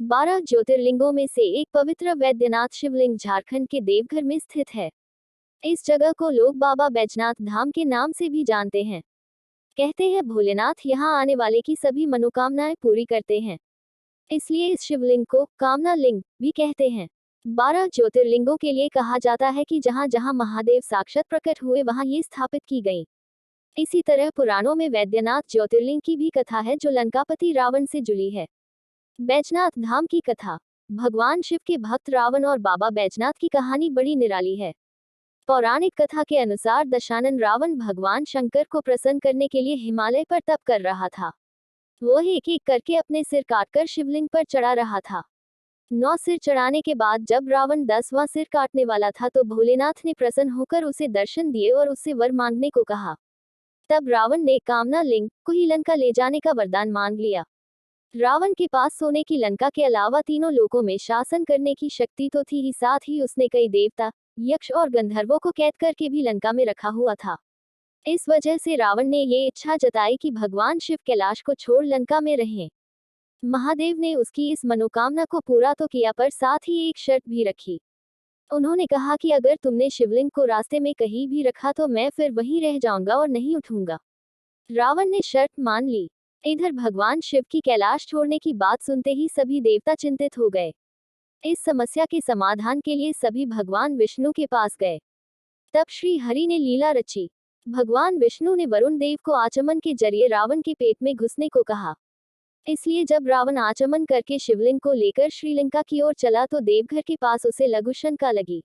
12 ज्योतिर्लिंगों में से एक पवित्र वैद्यनाथ शिवलिंग झारखंड के देवघर में स्थित है। इस जगह को लोग बाबा बैजनाथ धाम के नाम से भी जानते हैं। कहते हैं भोलेनाथ यहाँ आने वाले की सभी मनोकामनाएं पूरी करते हैं, इसलिए इस शिवलिंग को कामना लिंग भी कहते हैं। 12 ज्योतिर्लिंगों के लिए कहा जाता है कि जहाँ जहाँ महादेव साक्षात प्रकट हुए वहाँ ये स्थापित की गई। इसी तरह पुराणों में वैद्यनाथ ज्योतिर्लिंग की भी कथा है जो लंकापति रावण से जुड़ी है। बैजनाथ धाम की कथा। भगवान शिव के भक्त रावण और बाबा बैजनाथ की कहानी बड़ी निराली है। पौराणिक कथा के अनुसार दशानन रावण भगवान शंकर को प्रसन्न करने के लिए हिमालय पर तप कर रहा था। वो एक एक करके अपने सिर काटकर शिवलिंग पर चढ़ा रहा था। 9 सिर चढ़ाने के बाद जब रावण 10वां सिर काटने वाला था तो भोलेनाथ ने प्रसन्न होकर उसे दर्शन दिए और उससे वर मांगने को कहा। तब रावण ने कामना लिंग को ही लंका ले जाने का वरदान मांग लिया। रावण के पास सोने की लंका के अलावा तीनों लोकों में शासन करने की शक्ति तो थी ही, साथ ही उसने कई देवता, यक्ष और गंधर्वों को कैद करके भी लंका में रखा हुआ था। इस वजह से रावण ने ये इच्छा जताई कि भगवान शिव कैलाश को छोड़ लंका में रहें। महादेव ने उसकी इस मनोकामना को पूरा तो किया, पर साथ ही एक शर्त भी रखी। उन्होंने कहा कि अगर तुमने शिवलिंग को रास्ते में कहीं भी रखा तो मैं फिर वहीं रह जाऊंगा और नहीं उठूंगा। रावण ने शर्त मान ली। इधर भगवान शिव की कैलाश छोड़ने की बात सुनते ही सभी देवता चिंतित हो गए। इस समस्या के समाधान के लिए सभी भगवान विष्णु के पास गए। तब श्री हरि ने लीला रची। भगवान विष्णु ने वरुण देव को आचमन के जरिए रावण के पेट में घुसने को कहा। इसलिए जब रावण आचमन करके शिवलिंग को लेकर श्रीलंका की ओर चला तो देवघर के पास उसे लघु शंका लगी।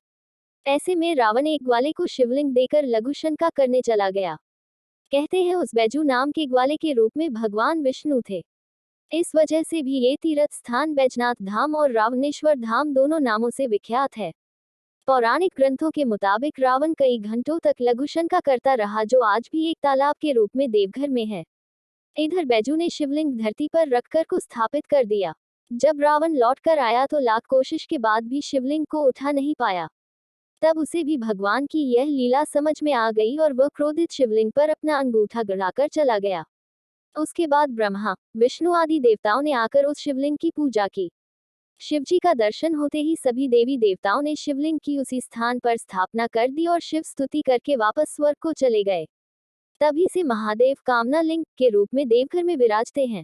ऐसे में रावण एक ग्वाले को शिवलिंग देकर लघु शंका करने चला गया। कहते हैं उस बैजू नाम के ग्वाले के रूप में भगवान विष्णु थे। इस वजह से भी ये तीर्थ स्थान बैजनाथ धाम और रावणेश्वर धाम दोनों नामों से विख्यात है। पौराणिक ग्रंथों के मुताबिक रावण कई घंटों तक लघु शंका करता रहा, जो आज भी एक तालाब के रूप में देवघर में है। इधर बैजू ने शिवलिंग धरती पर रखकर को स्थापित कर दिया। जब रावण लौटकर आया तो लाख कोशिश के बाद भी शिवलिंग को उठा नहीं पाया। तब उसे भी भगवान की यह लीला समझ में आ गई और वह क्रोधित शिवलिंग पर अपना अंगूठा गड़ाकर चला गया। उसके बाद ब्रह्मा, विष्णु आदि देवताओं ने आकर उस शिवलिंग की पूजा की। शिवजी का दर्शन होते ही सभी देवी देवताओं ने शिवलिंग की उसी स्थान पर स्थापना कर दी और शिव स्तुति करके वापस स्वर्ग को चले गए। तभी से महादेव कामना लिंग के रूप में देवघर में विराजते हैं।